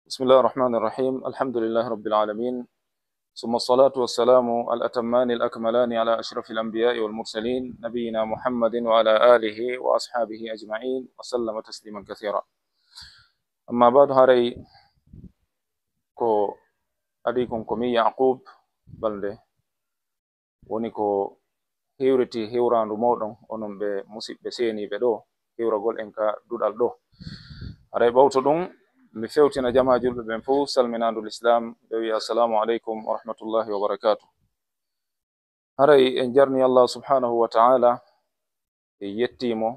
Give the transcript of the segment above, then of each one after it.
بسم الله الرحمن الرحيم. الحمد لله رب العالمين، ثم الصلاة والسلام الأتمان الأكملان على أشرف الأنبياء والمرسلين نبينا محمد وعلى آله وأصحابه أجمعين وسلم تسليما كثيرا. أما بعد، هاري كو أديكم كمي يعقوب بلده ونكو هيورتي هيوران رمودون ونم بمسيب بسيني بدو هيورا قول إنكا دودال دو هاري باوتو دون mi fewtina jama julɓe ɓen fof salminandu l'islam ɓe wi assalamu aleykum wa rahmatullahi wa barakatuh. haray en jarni allah subhanahu wa ta'ala e yettimo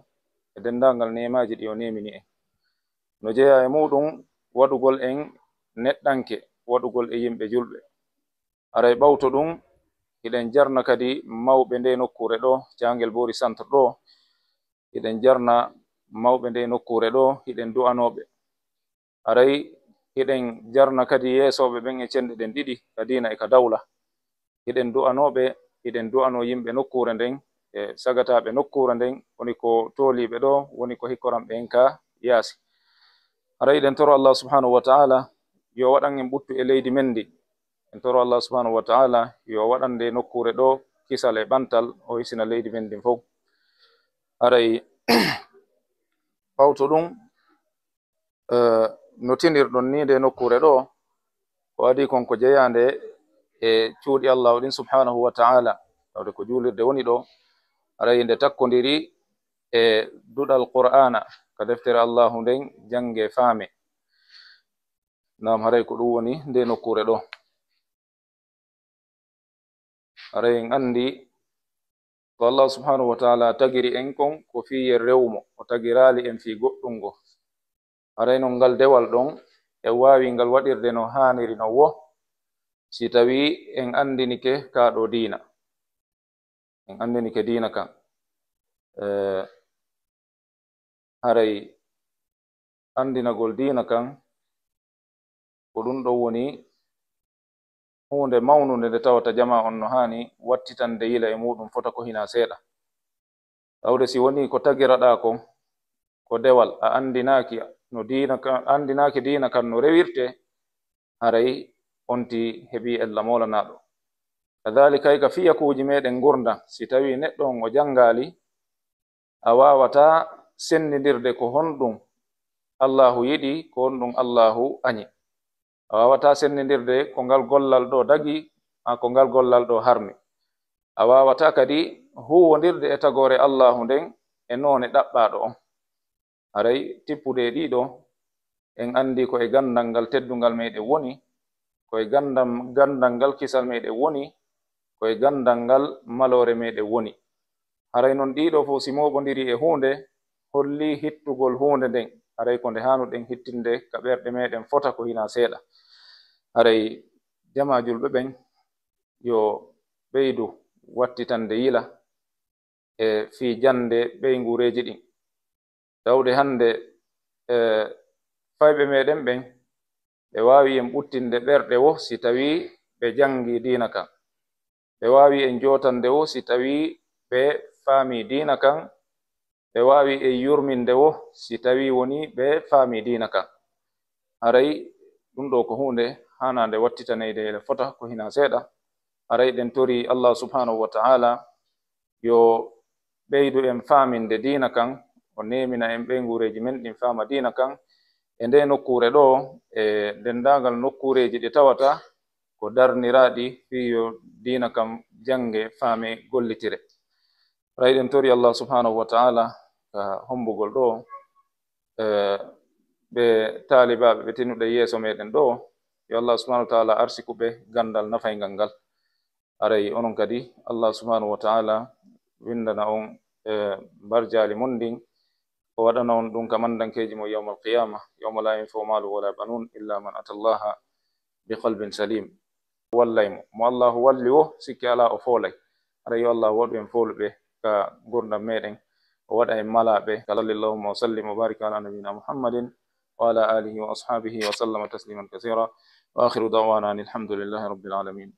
e dendagal nemaji ɗi o nemini en no jeeya e muɗum waɗugol en neɗɗanke waɗugol e yimɓe julɓe. haray ɓawto ɗum hiɗen jarna kadi mawɓe nde nokkure ɗo jangel bori centre ɗo, hiɗen jarna mawɓe nde nokkure ɗo, hiɗen du'anoɓe. haray hiɗen jarna kadi yeesoɓe ɓen e cenɗe ɗen ɗiɗi ka dina e ka dawla. hiɗen du'anoɓe, hiɗen du'ano yimɓe nokkure nden e sagataɓe nokkure nden, woni ko tooliɓe ɗo, woni ko hikkoranɓe en ka yaasi. haray hiɗen toro allah subhanahu wa ta'ala yo waɗan en ɓuttu e leydi men ndi. en toro allah subhanahu wa ta'ala yo waɗande nokkure ɗo kisal e ɓantal o hisina leydi men ndin fof. haray ɓawto ɗum no tinirɗon ni nde nokkure ɗo ko adi kon ko jeyande e cuuɗi allah ɗin subhanahu wa ta'ala, tawde ko juulirde woni ɗo. haray nde takkodiri e duɗal qur'ana ka deftere allahu nden jange faame. nam haray ko ɗum woni nde nokkure ɗo. haray en andi ko allah subhanahu wa ta'ala tagiri en kon ko fiye rewmo, o tagirali en fi goɗɗungo. haray non ngal dewal ɗon e wawi ngal waɗirde no haniri no wo, si tawi en andinike kaɗo dina, en andinike dina kan. haray andinagol dina kan ko ɗum ɗo woni hunde mawnude nde tawata jama on no hani wattitande yila e muɗum fota ko hina seeɗa. tawde si woni ko tagiraɗa kon ko dewal a andinaki no dina kan, andinaki dina kan no rewirte, haray onti heɓi ella molanaɗo. kadhalika ka fiyakuji meɗen gurda, si tawi neɗɗo on o jangali, a wawata sennidirde ko honɗum allahu yiɗi ko honɗum allahu añi. a wawata sennidirde ko ngal gollal ɗo dagi ha ko ngal gollal ɗo harmi. a wawata kadi huwodirde e tagore allahu nden e none ɗaɓɓaɗo on. haray tippude ɗiɗo en andi ko e gandal ngal teddungal meɗen woni, ko e gandal ngal kisal meɗen woni, ko e gandal ngal malore meɗen woni. haray non ɗiɗo fo si moɓodiri e hunde holli hittugol hunde nden, haray ko nde hanuɗen hittinde ka ɓerɗe meɗen fota ko hina seeɗa. haray jama julɓe ɓen yo ɓeydu wattitande yila e fi jande ɓeygureji ɗin. tawde hande fayɓe meɗen ɓen ɓe wawi en ɓuttinde ɓerɗe wo si tawi ɓe jangi dina kan. ɓe wawi en jotande wo si tawi ɓe faami dina kan. ɓe wawi en yurminde wo si tawi woni ɓe faami dina kan. haray ɗum ɗo ko hunde hanande wattitaneyde ele fota ko hina seeɗa. haray ɗen tori allah subhanahu wa ta'ala yo ɓeydu en faaminde dina kan, o nemina en ɓeygureji men ɗin faama dina kan e nde nokkure ɗo e dendagal nokkureji ɗi tawata ko darniraɗi fiyo dina kam jange faame gollitire. haray ɗen tori allah subhanahu wa ta'ala ka hombugol ɗo ɓe talibaɓe ɓe tinuɗe yeeso meɗen ɗo, yo allah subhanahu wa ta'ala arsikuɓe gandal nafaygal ngal. haray onon kadi allah subhanahu wa ta'ala windana on barjali mon ndin, o waɗana on ɗum ka mandankeji mo yawma alqiyama, yawma la yanfau malu wala banun illa man ata allaha bi qalbin salim. wallaymo mo allahu walli wo sikki ala o foolay. haray yo allah waɗu en fooluɓe ka gurdam meɗen, o waɗa en malaɓe. sallallahu wa sallim wa barika ala nabina muhammadin wa ala alihi wa ashabihi wa sallama tasliman kathira wa akhiru da'wana alhamdulillahi rabbil alamin.